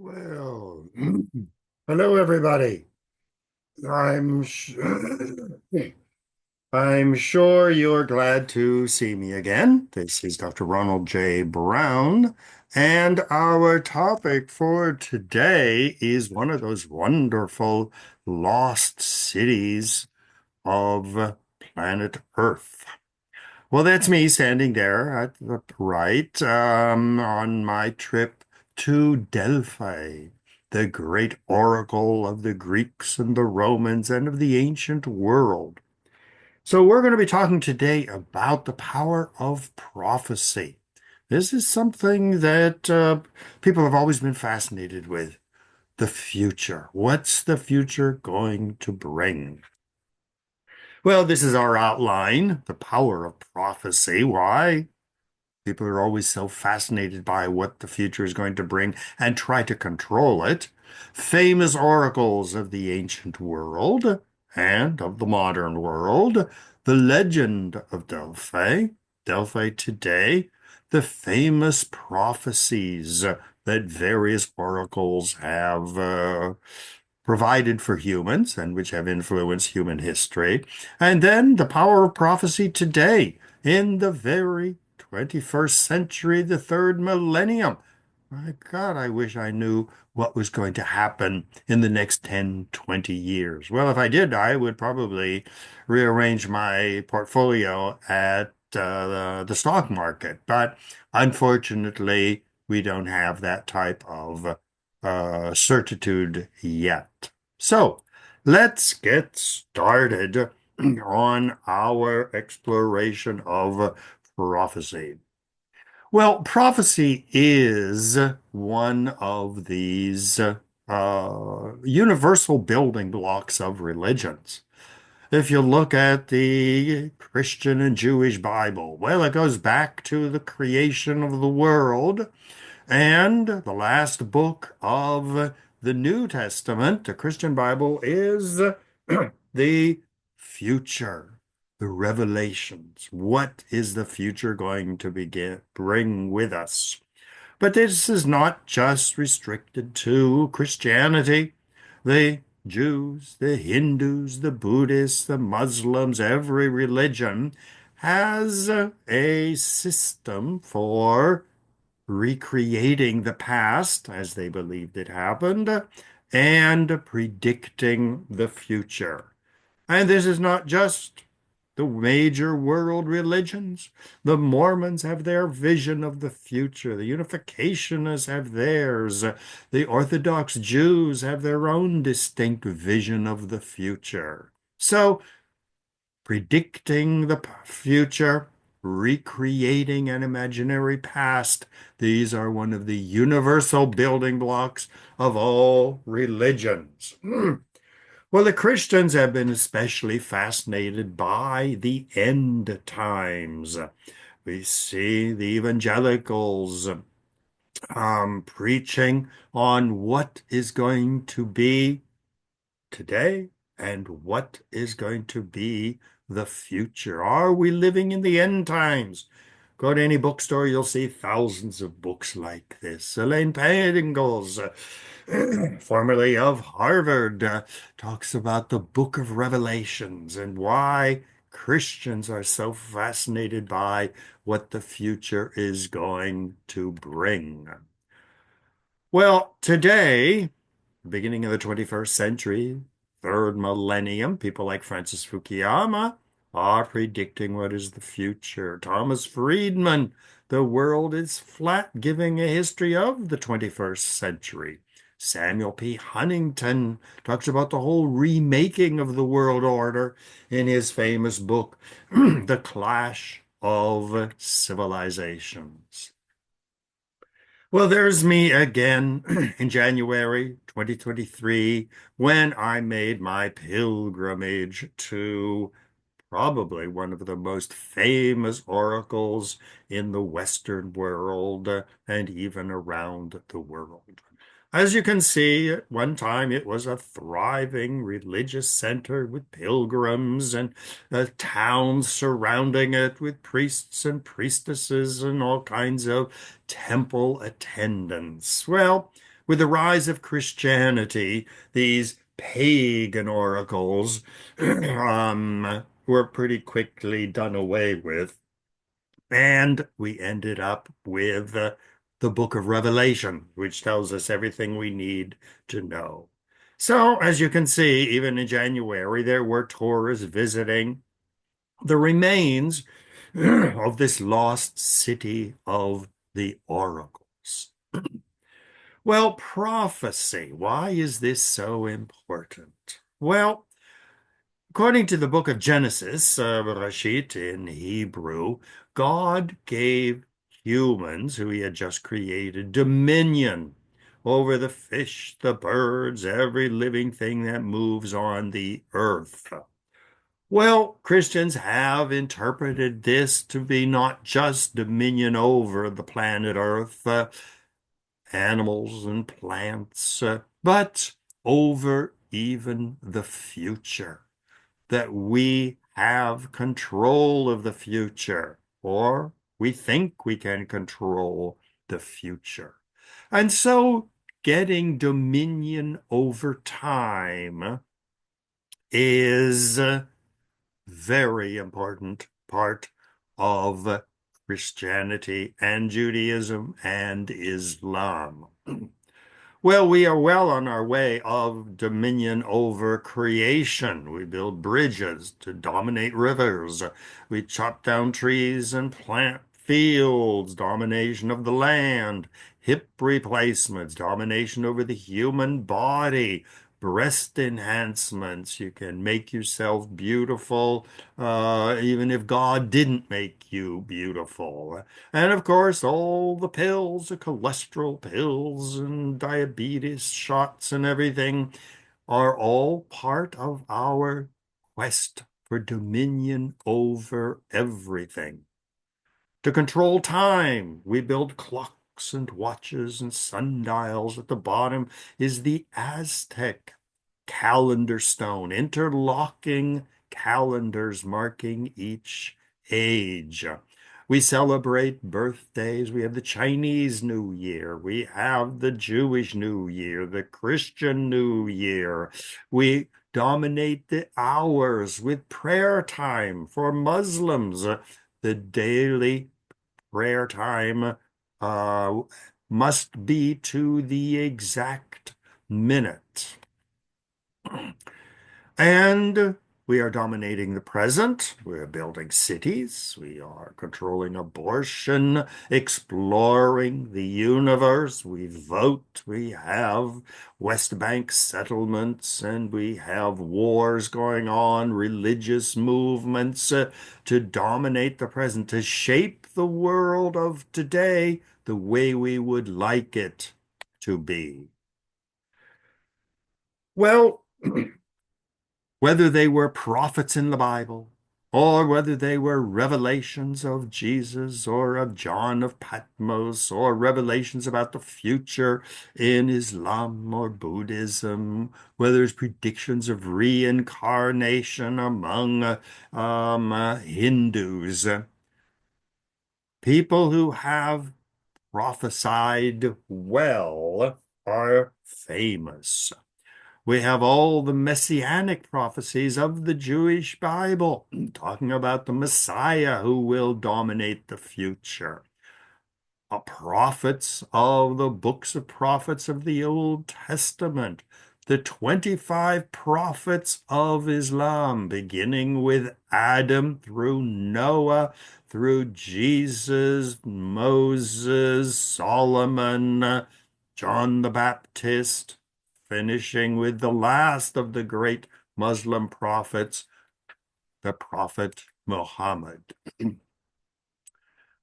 Well, hello everybody. I'm sh I'm sure you're glad to see me again. This is Dr. Ronald J. Brown, and our topic for today is one of those wonderful lost cities of planet Earth. Well, that's me standing there at the right on my trip to Delphi, the great oracle of the Greeks and the Romans and of the ancient world. So, we're going to be talking today about the power of prophecy. This is something that people have always been fascinated with. The future. What's the future going to bring? Well, this is our outline, the power of prophecy. Why? People are always so fascinated by what the future is going to bring and try to control it. Famous oracles of the ancient world and of the modern world, the legend of Delphi, Delphi today, the famous prophecies that various oracles have provided for humans and which have influenced human history. And then the power of prophecy today in the very 21st century, the third millennium. My God, I wish I knew what was going to happen in the next 10, 20 years. Well, if I did, I would probably rearrange my portfolio at the stock market. But unfortunately, we don't have that type of certitude yet. So let's get started on our exploration of prophecy. Well, prophecy is one of these universal building blocks of religions. If you look at the Christian and Jewish Bible, well, it goes back to the creation of the world and the last book of the New Testament, the Christian Bible, is the future, the revelations. What is the future going to bring with us? But this is not just restricted to Christianity. The Jews, the Hindus, the Buddhists, the Muslims, every religion has a system for recreating the past as they believed it happened and predicting the future. And this is not just the major world religions. The Mormons have their vision of the future. The Unificationists have theirs. The Orthodox Jews have their own distinct vision of the future. So predicting the future, recreating an imaginary past. These are one of the universal building blocks of all religions. Well, the Christians have been especially fascinated by the end times. We see the evangelicals preaching on what is going to be today and what is going to be the future. Are we living in the end times? Go to any bookstore, you'll see thousands of books like this. Elaine Pagels, formerly of Harvard, talks about the book of Revelations and why Christians are so fascinated by what the future is going to bring. Well, today, beginning of the 21st century, third millennium, people like Francis Fukuyama are predicting what is the future. Thomas Friedman, the world is flat, giving a history of the 21st century. Samuel P. Huntington talks about the whole remaking of the world order in his famous book, The Clash of Civilizations. Well, there's me again in January 2023 when I made my pilgrimage to probably one of the most famous oracles in the Western world and even around the world. As you can see, at one time it was a thriving religious center with pilgrims and towns surrounding it with priests and priestesses and all kinds of temple attendants. Well, With the rise of Christianity, these pagan oracles were pretty quickly done away with. And we ended up with the book of Revelation, which tells us everything we need to know. So, as you can see, even in January, there were tourists visiting the remains of this lost city of the oracles. Well, prophecy. Why is this so important? Well, according to the book of Genesis, Bereshit in Hebrew, God gave humans who he had just created dominion over the fish, the birds, every living thing that moves on the earth. Well, Christians have interpreted this to be not just dominion over the planet Earth, animals and plants, but over even the future, that we have control of the future, or we think we can control the future. And so getting dominion over time is a very important part of Christianity and Judaism and Islam. Well, we are well on our way of dominion over creation. We build bridges to dominate rivers. We chop down trees and plant fields, domination of the land, hip replacements, domination over the human body, breast enhancements. You can make yourself beautiful, even if God didn't make you beautiful. And of course, all the pills, the cholesterol pills and diabetes shots and everything are all part of our quest for dominion over everything. To control time, we build clocks and watches and sundials. At the bottom is the Aztec calendar stone, interlocking calendars marking each age. We celebrate birthdays. We have the Chinese New Year. We have the Jewish New Year, the Christian New Year. We dominate the hours with prayer time for Muslims. The daily prayer time uh, must be to the exact minute. And we are dominating the present. We're building cities. We are controlling abortion, exploring the universe. We vote. We have West Bank settlements, and we have wars going on, religious movements to dominate the present, to shape the world of today the way we would like it to be. Well, whether they were prophets in the Bible, or whether they were revelations of Jesus or of John of Patmos, or revelations about the future in Islam or Buddhism, whether it's predictions of reincarnation among Hindus, people who have prophesied well are famous. We have all the messianic prophecies of the Jewish Bible, talking about the Messiah who will dominate the future. Prophets of the books of prophets of the Old Testament, the 25 prophets of Islam, beginning with Adam through Noah, through Jesus, Moses, Solomon, John the Baptist, finishing with the last of the great Muslim prophets, the Prophet Muhammad.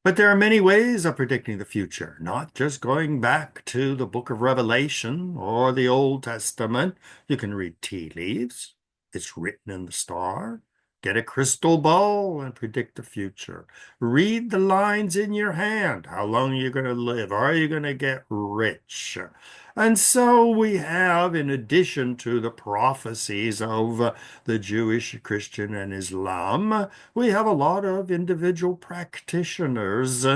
But there are many ways of predicting the future, not just going back to the book of Revelation or the Old Testament. You can read tea leaves. It's written in the star. Get a crystal ball and predict the future. Read the lines in your hand. How long are you going to live? Are you going to get rich? And so we have, in addition to the prophecies of the Jewish, Christian, and Islam, we have a lot of individual practitioners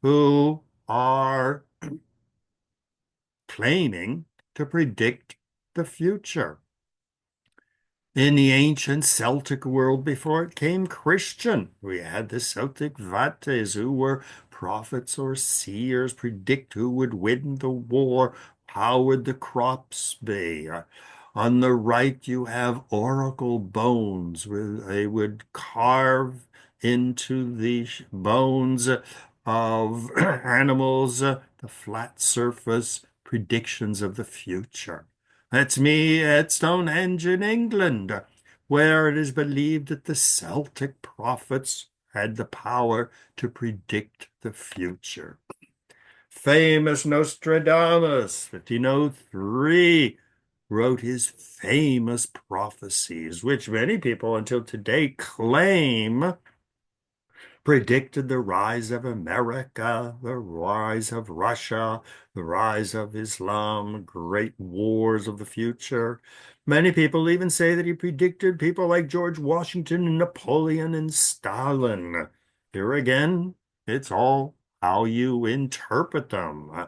who are claiming to predict the future. In the ancient Celtic world before it came Christian, we had the Celtic Vates who were prophets or seers, predict who would win the war, how would the crops be. On the right, you have oracle bones where they would carve into the bones of animals the flat surface predictions of the future. That's me at Stonehenge in England, where it is believed that the Celtic prophets had the power to predict the future. Famous Nostradamus, 1503, wrote his famous prophecies, which many people until today claim predicted the rise of America, the rise of Russia, the rise of Islam, great wars of the future. Many people even say that he predicted people like George Washington and Napoleon and Stalin. Here again, it's all how you interpret them.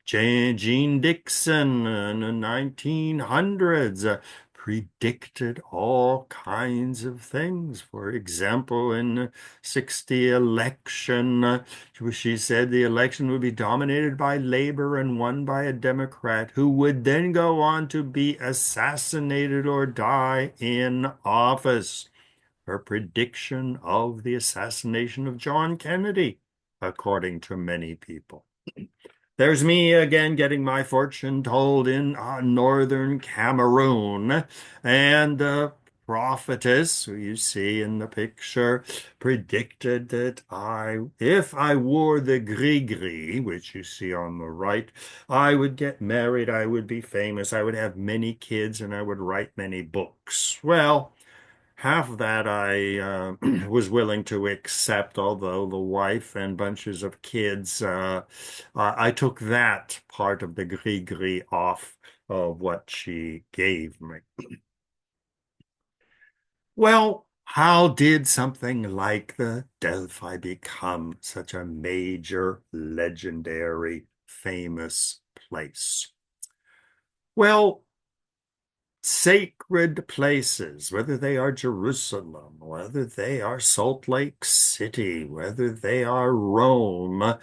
Gene Dixon in the 1900s predicted all kinds of things. For example, in the 60 election, she said the election would be dominated by Labor and won by a Democrat who would then go on to be assassinated or die in office. Her prediction of the assassination of John Kennedy, according to many people. There's me again getting my fortune told in northern Cameroon. And the prophetess, who you see in the picture, predicted that if I wore the gris-gris, which you see on the right, I would get married, I would be famous, I would have many kids, and I would write many books. Well, half of that I was willing to accept, although the wife and bunches of kids, I took that part of the gris-gris off of what she gave me. Well, how did something like the Delphi become such a major, legendary, famous place? Well, sacred places, whether they are Jerusalem, whether they are Salt Lake City, whether they are Rome,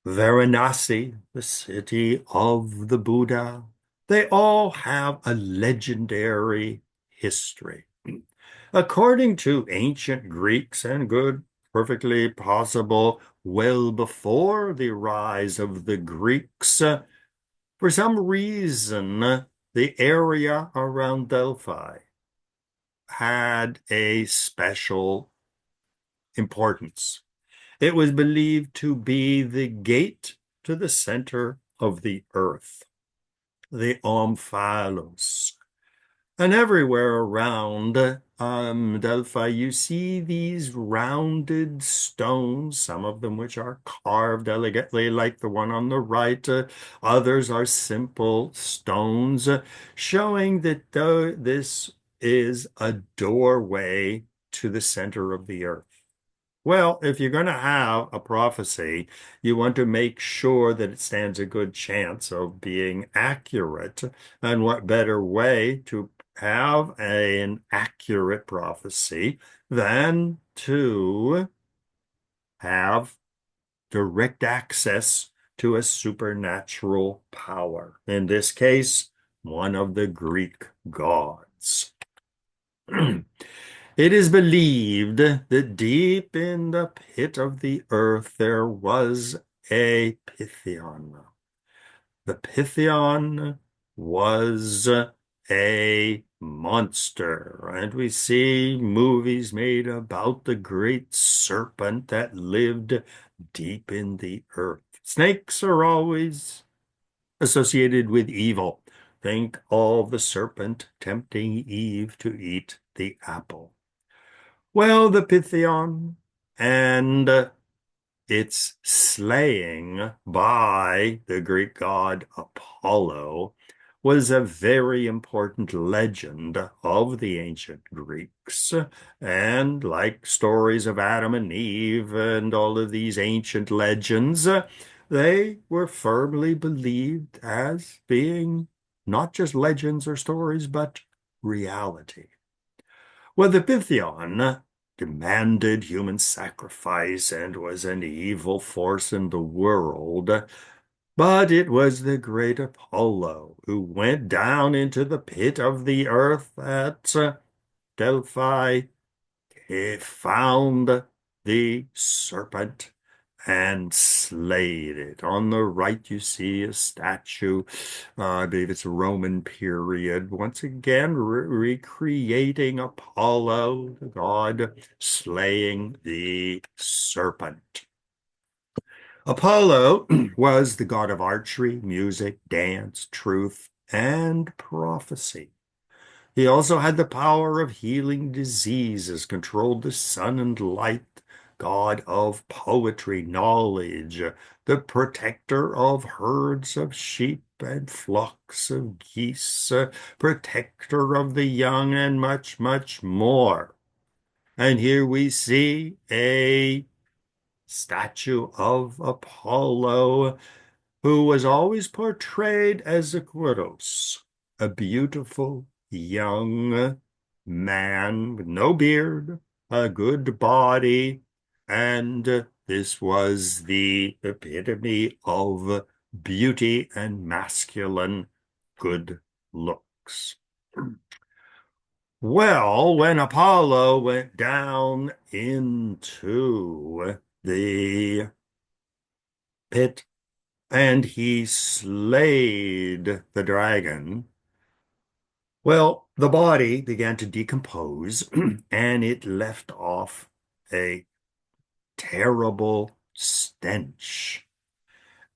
Varanasi, the city of the Buddha, they all have a legendary history. According to ancient Greeks and good, perfectly possible, well before the rise of the Greeks, for some reason, the area around Delphi had a special importance. It was believed to be the gate to the center of the earth, the omphalos. And everywhere around Delphi, you see these rounded stones, some of them which are carved elegantly, like the one on the right. Others are simple stones, showing that this is a doorway to the center of the earth. Well, if you're going to have a prophecy, you want to make sure that it stands a good chance of being accurate. And what better way to have an accurate prophecy than to have direct access to a supernatural power? In this case, one of the Greek gods. It is believed that deep in the pit of the earth there was a Pythion. The Pythion was a monster, and we see movies made about the great serpent that lived deep in the earth. Snakes are always associated with evil. Think of the serpent tempting Eve to eat the apple. Well, the Pythion and its slaying by the Greek god Apollo was a very important legend of the ancient Greeks. And like stories of Adam and Eve and all of these ancient legends, They were firmly believed as being not just legends or stories, but reality. Well, the Pythion demanded human sacrifice and was an evil force in the world, but it was the great Apollo who went down into the pit of the earth at Delphi. He found the serpent and slayed it. On the right, you see a statue. I believe it's Roman period. Once again, recreating Apollo, the god, slaying the serpent. Apollo was the god of archery, music, dance, truth, and prophecy. He also had the power of healing diseases, controlled the sun and light, god of poetry, knowledge, the protector of herds of sheep and flocks of geese, protector of the young, and much, much more. And here we see a statue of Apollo, who was always portrayed as Aquarius, a beautiful young man with no beard, a good body, and this was the epitome of beauty and masculine good looks. Well, when Apollo went down into the pit and he slayed the dragon, well, the body began to decompose and it left off a terrible stench.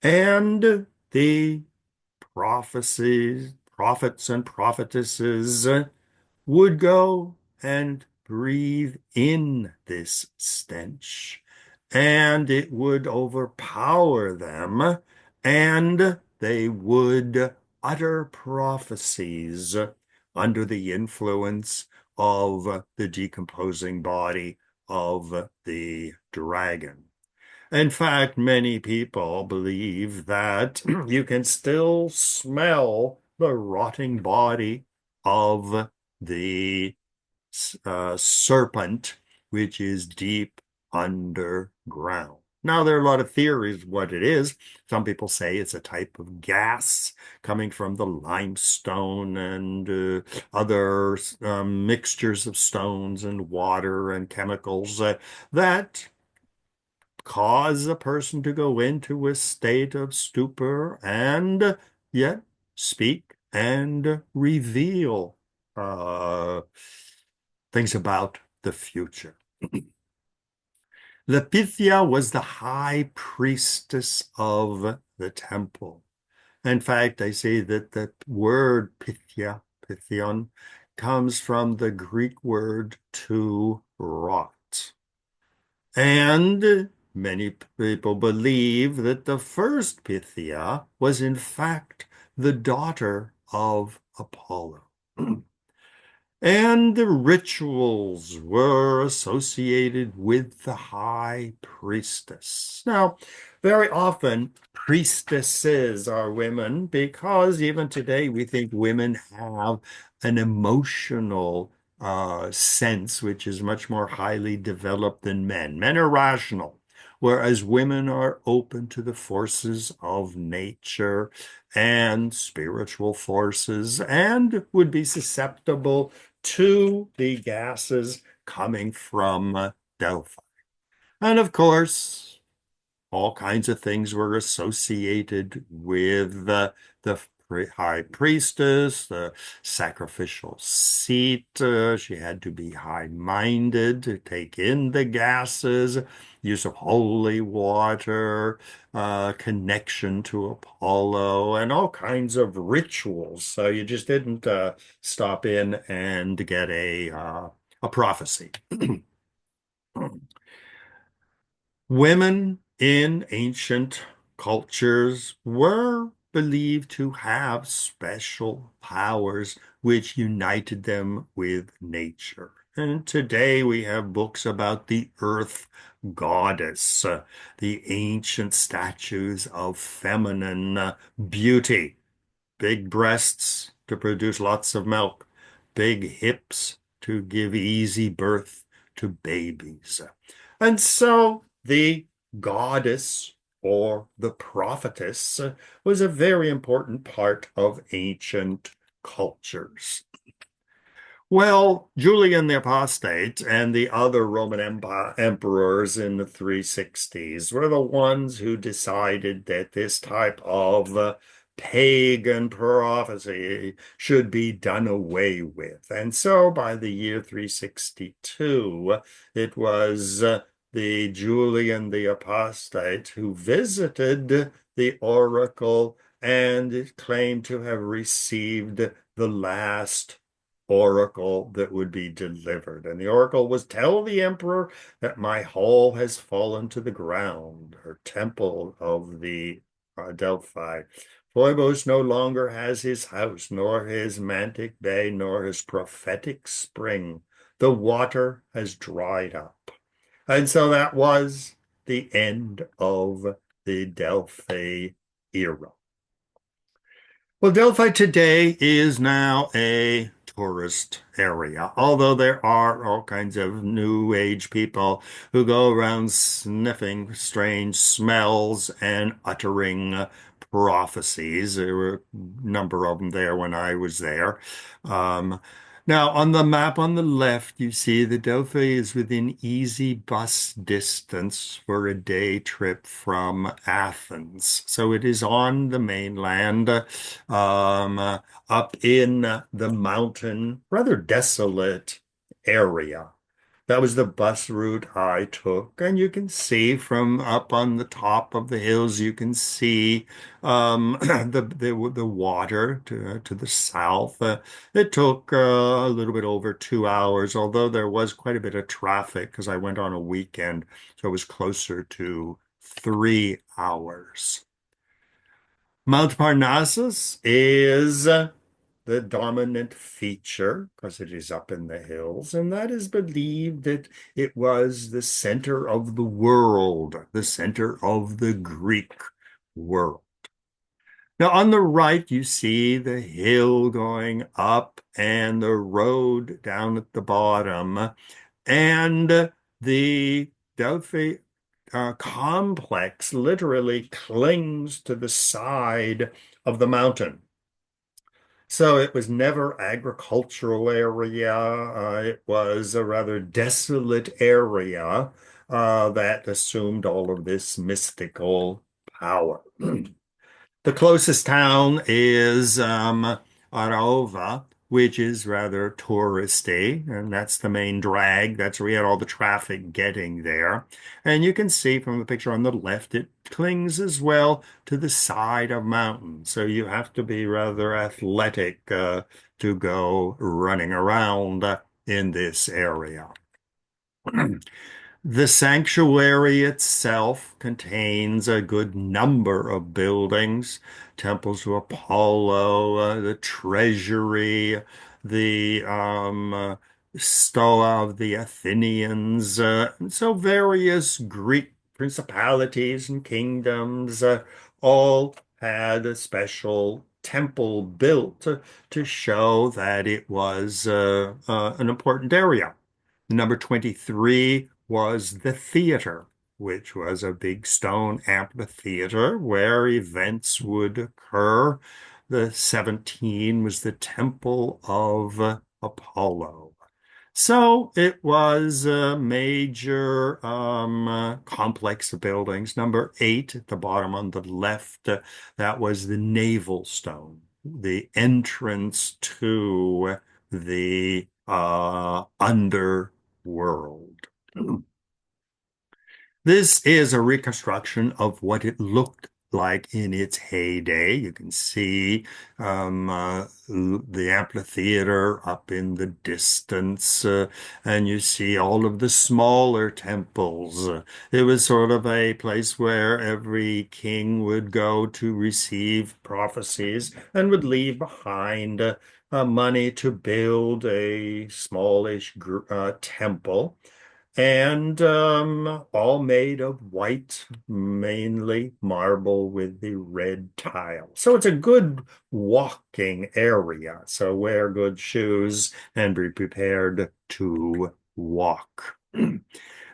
And the prophets and prophetesses would go and breathe in this stench, and it would overpower them, and they would utter prophecies under the influence of the decomposing body of the dragon. In fact, many people believe that you can still smell the rotting body of the serpent, which is deep underground. Now, there are a lot of theories what it is. Some people say it's a type of gas coming from the limestone and other mixtures of stones and water and chemicals that cause a person to go into a state of stupor and yet speak and reveal things about the future. The Pythia was the high priestess of the temple. In fact, I say that the word Pythia, Pythion, comes from the Greek word to rot. And many people believe that the first Pythia was in fact the daughter of Apollo. And the rituals were associated with the high priestess. Now, very often, priestesses are women because even today we think women have an emotional sense which is much more highly developed than men. Men are rational, whereas women are open to the forces of nature and spiritual forces and would be susceptible to the gases coming from Delphi. And of course, all kinds of things were associated with the high priestess, the sacrificial seat. She had to be high-minded to take in the gases, use of holy water, connection to Apollo, and all kinds of rituals. So you just didn't stop in and get a prophecy. Women in ancient cultures were believed to have special powers which united them with nature. And today we have books about the earth goddess, the ancient statues of feminine beauty. Big breasts to produce lots of milk, big hips to give easy birth to babies. And so the goddess or the prophetess was a very important part of ancient cultures. Well, Julian the Apostate and the other Roman Empire emperors in the 360s were the ones who decided that this type of pagan prophecy should be done away with. And so by the year 362, it was the Julian the Apostate who visited the oracle and claimed to have received the last oracle that would be delivered. And the oracle was, tell the emperor that my hall has fallen to the ground, her temple of the Delphi. Phoebus no longer has his house, nor his mantic bay, nor his prophetic spring. The water has dried up. And so that was the end of the Delphi era. Well, Delphi today is now a tourist area, although there are all kinds of new age people who go around sniffing strange smells and uttering prophecies. There were a number of them there when I was there. Um, Now, on the map on the left, you see the Delphi is within easy bus distance for a day trip from Athens. So it is on the mainland, up in the mountain, rather desolate area. That was the bus route I took. And you can see from up on the top of the hills, you can see the water to the south. It took a little bit over 2 hours, although there was quite a bit of traffic because I went on a weekend, so it was closer to 3 hours. Mount Parnassus is the dominant feature because it is up in the hills, and that is believed that it was the center of the world, the center of the Greek world. Now, on the right, you see the hill going up and the road down at the bottom, and the Delphi complex literally clings to the side of the mountain. So it was never agricultural area. It was a rather desolate area that assumed all of this mystical power. The closest town is Arova, which is rather touristy, and that's the main drag. That's where we had all the traffic getting there. And you can see from the picture on the left, it clings as well to the side of mountains. So you have to be rather athletic to go running around in this area. The sanctuary itself contains a good number of buildings, temples to Apollo, the treasury, the Stoa of the Athenians, so various Greek principalities and kingdoms all had a special temple built to show that it was an important area. Number 23 was the theater, which was a big stone amphitheater where events would occur. The 17 was the Temple of Apollo. So it was a major complex of buildings. Number 8 at the bottom on the left, that was the navel stone, the entrance to the underworld. This is a reconstruction of what it looked like in its heyday. You can see the amphitheater up in the distance, and you see all of the smaller temples. It was sort of a place where every king would go to receive prophecies and would leave behind money to build a smallish temple. and all made of white, mainly marble with the red tile. So it's a good walking area. So wear good shoes and be prepared to walk.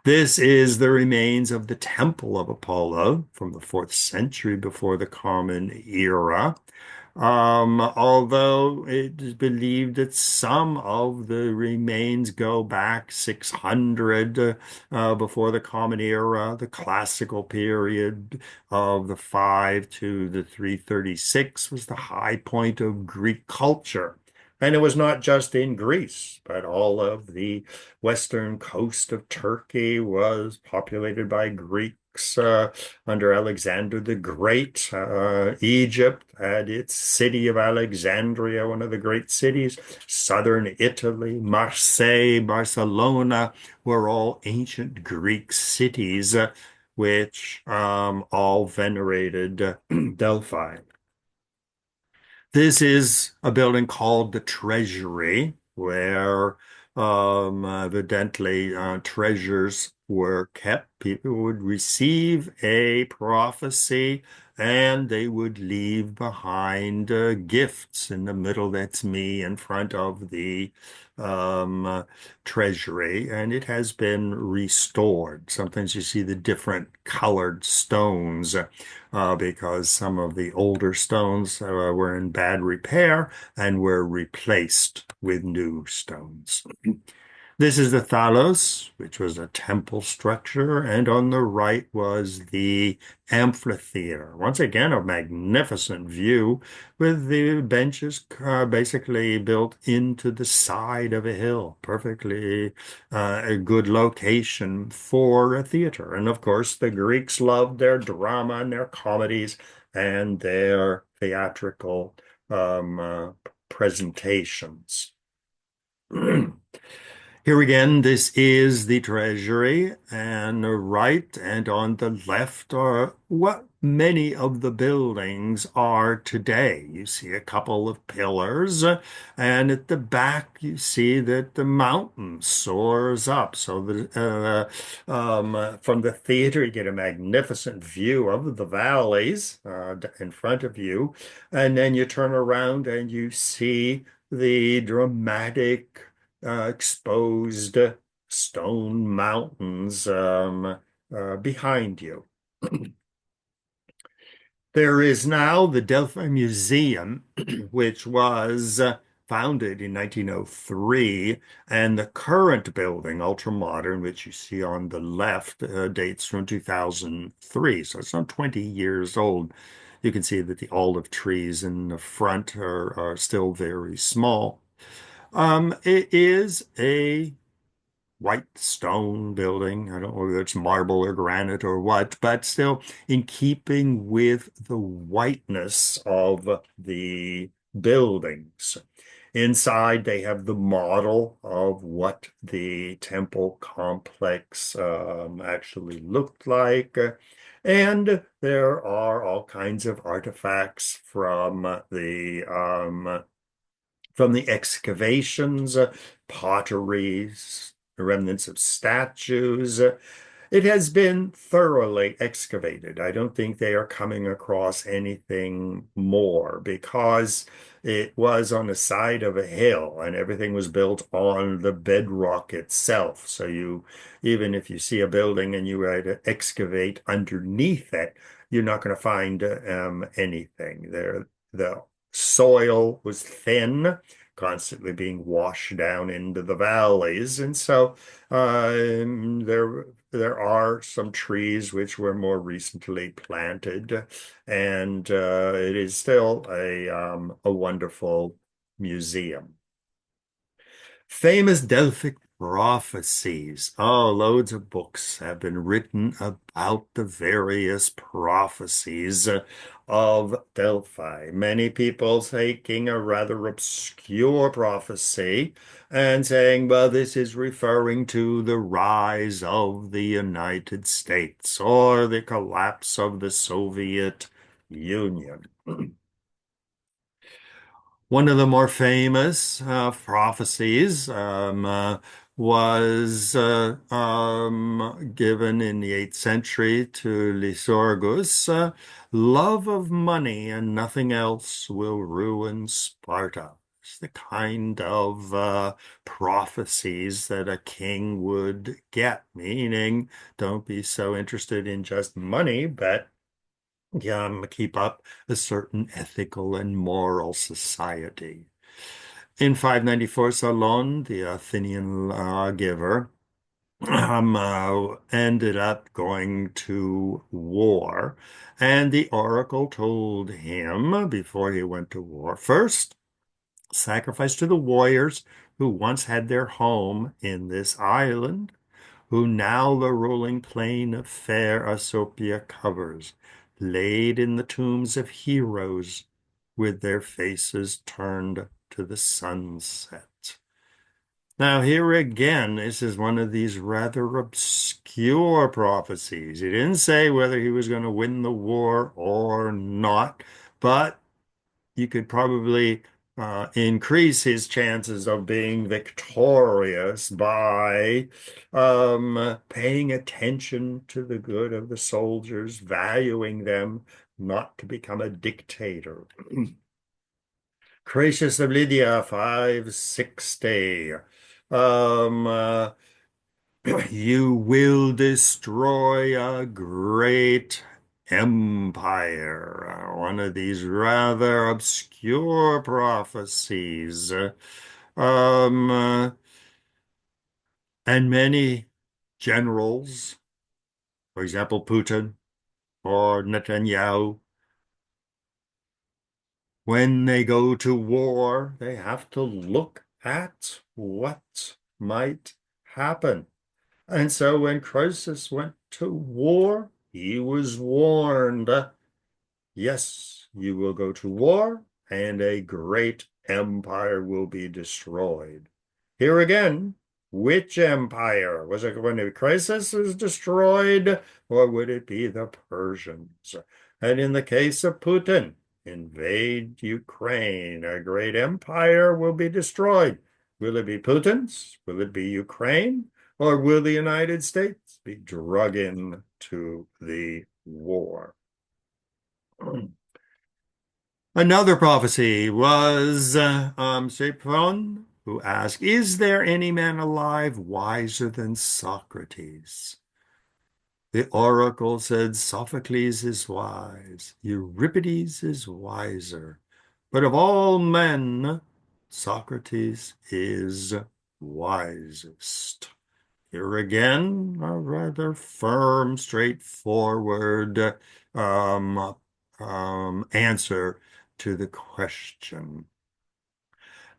This is the remains of the Temple of Apollo from the 4th century before the Common Era. Although it is believed that some of the remains go back 600 before the Common Era, the classical period of the 5 to the 336 was the high point of Greek culture. And it was not just in Greece, but all of the western coast of Turkey was populated by Greeks under Alexander the Great. Egypt had its city of Alexandria, one of the great cities. Southern Italy, Marseille, Barcelona were all ancient Greek cities, which all venerated Delphi. This is a building called the Treasury, where evidently treasures were kept. People would receive a prophecy and they would leave behind gifts in the middle. That's me in front of the um, treasury, and it has been restored. Sometimes you see the different colored stones because some of the older stones were in bad repair and were replaced with new stones. This is the Thalos, which was a temple structure, and on the right was the amphitheater. Once again, a magnificent view with the benches basically built into the side of a hill. Perfectly a good location for a theater. And of course, the Greeks loved their drama and their comedies and their theatrical presentations. Here again, this is the treasury, and the right and on the left are what many of the buildings are today. You see a couple of pillars, and at the back you see that the mountain soars up. So from the theater you get a magnificent view of the valleys in front of you, and then you turn around and you see the dramatic exposed stone mountains behind you. There is now the Delphi Museum, which was founded in 1903, and the current building, ultra modern, which you see on the left, dates from 2003, so it's not 20 years old. You can see that the olive trees in the front are still very small. It is a white stone building. I don't know whether it's marble or granite or what, but still in keeping with the whiteness of the buildings. Inside, they have the model of what the temple complex actually looked like. And there are all kinds of artifacts from the excavations, potteries, remnants of statues. It has been thoroughly excavated. I don't think they are coming across anything more because it was on the side of a hill and everything was built on the bedrock itself. So even if you see a building and you were to excavate underneath it, you're not going to find anything there. The soil was thin, constantly being washed down into the valleys, and so there are some trees which were more recently planted, and it is still a wonderful museum. Famous Delphic prophecies. Oh, loads of books have been written about the various prophecies of Delphi. Many people taking a rather obscure prophecy and saying, well, this is referring to the rise of the United States or the collapse of the Soviet Union. One of the more famous prophecies was given in the 8th century to Lycurgus. Love of money and nothing else will ruin Sparta. It's the kind of prophecies that a king would get, meaning don't be so interested in just money, but keep up a certain ethical and moral society. In 594, Solon, the Athenian lawgiver, ended up going to war. And the oracle told him before he went to war, first, sacrifice to the warriors who once had their home in this island, who now the rolling plain of fair Asopia covers, laid in the tombs of heroes with their faces turned to the sunset. Now, here again, this is one of these rather obscure prophecies. He didn't say whether he was going to win the war or not, but you could probably increase his chances of being victorious by paying attention to the good of the soldiers, valuing them, not to become a dictator. Cratius of Lydia, 560. Um, uh, you will destroy a great empire. One of these rather obscure prophecies. Um, uh, and many generals, for example, Putin or Netanyahu, when they go to war, they have to look at what might happen. And so when Croesus went to war, he was warned, yes, you will go to war, and a great empire will be destroyed. Here again, which empire? Was it when Croesus was destroyed, or would it be the Persians? And in the case of Putin, invade Ukraine, a great empire will be destroyed. Will it be Putin's? Will it be Ukraine? Or will the United States be drug into the war? Another prophecy was Sachem, who asked, is there any man alive wiser than Socrates? The oracle said, Sophocles is wise, Euripides is wiser, but of all men, Socrates is wisest. Here again, a rather firm, straightforward answer to the question.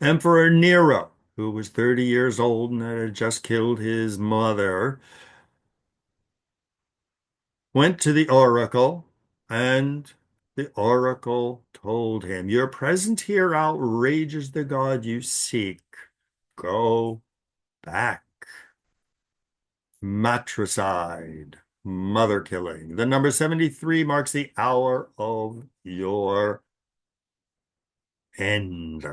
Emperor Nero, who was 30 years old and had just killed his mother, went to the oracle, and the oracle told him, your presence here outrages the God you seek. Go back. Matricide, mother killing. The number 73 marks the hour of your end.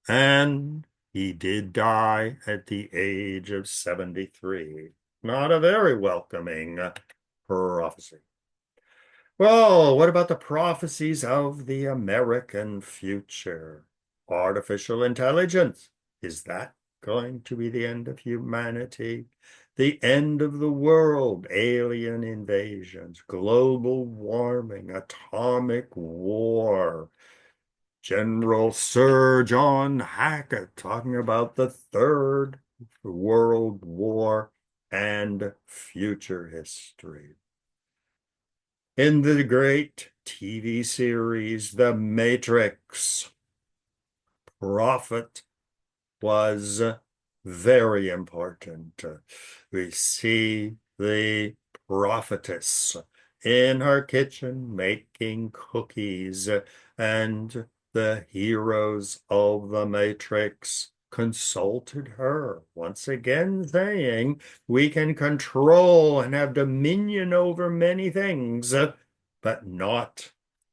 And he did die at the age of 73. Not a very welcoming prophecy. Well, what about the prophecies of the American future? Artificial intelligence. Is that going to be the end of humanity? The end of the world, alien invasions, global warming, atomic war. General Sir John Hackett talking about the Third World War and future history. In the great TV series, The Matrix, prophet was very important. We see the prophetess in her kitchen making cookies, and the heroes of the Matrix consulted her, once again saying, we can control and have dominion over many things, but not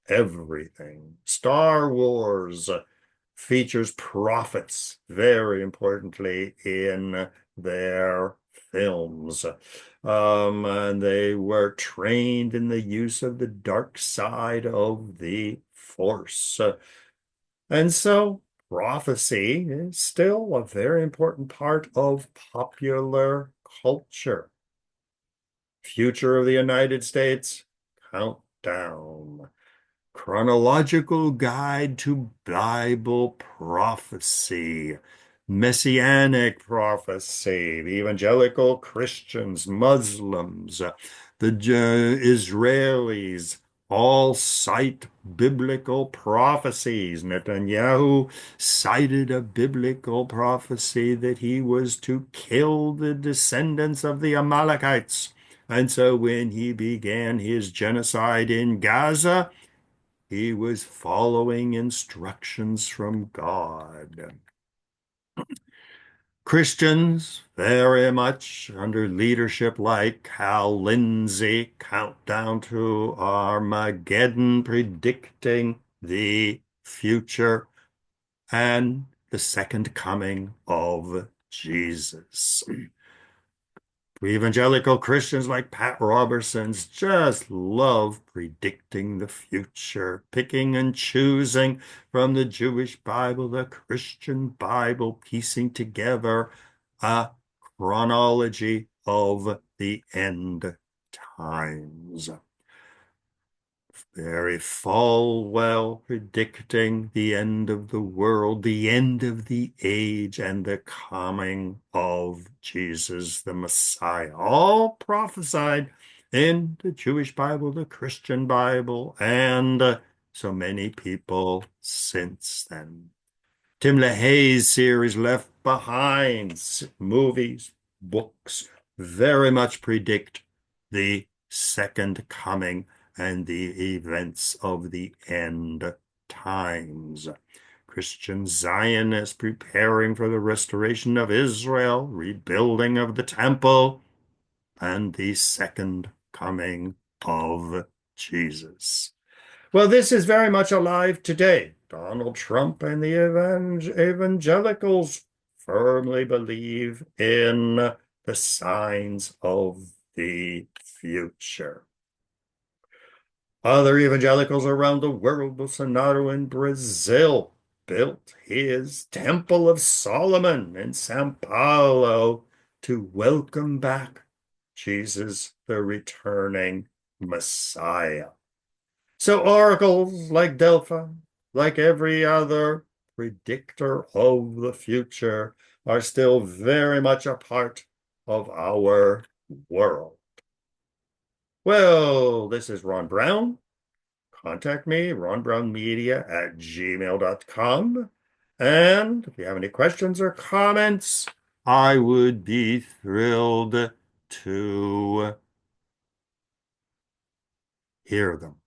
everything. Star Wars features prophets very importantly in their films. And they were trained in the use of the dark side of the Force. And so prophecy is still a very important part of popular culture. Future of the United States, countdown. Chronological Guide to Bible Prophecy, Messianic Prophecy, the evangelical Christians, Muslims, the Israelis all cite biblical prophecies. Netanyahu cited a biblical prophecy that he was to kill the descendants of the Amalekites. And so when he began his genocide in Gaza, he was following instructions from God. Christians, very much under leadership like Cal Lindsay, countdown to Armageddon, predicting the future and the second coming of Jesus. Evangelical Christians like Pat Robertson's just love predicting the future, picking and choosing from the Jewish Bible, the Christian Bible, piecing together a chronology of the end times. Very full well predicting the end of the world, the end of the age, and the coming of Jesus the Messiah. All prophesied in the Jewish Bible, the Christian Bible, and so many people since then. Tim LaHaye's series Left Behind, movies, books, very much predict the second coming and the events of the end times. Christian Zionists preparing for the restoration of Israel, rebuilding of the temple, and the second coming of Jesus. Well, this is very much alive today. Donald Trump and the evangelicals firmly believe in the signs of the future. Other evangelicals around the world, Bolsonaro in Brazil, built his Temple of Solomon in São Paulo to welcome back Jesus, the returning Messiah. So oracles like Delphi, like every other predictor of the future, are still very much a part of our world. Well, this is Ron Brown. Contact me, ronbrownmedia@gmail.com. And if you have any questions or comments, I would be thrilled to hear them.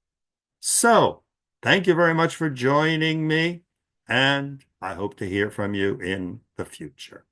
So, thank you very much for joining me, and I hope to hear from you in the future.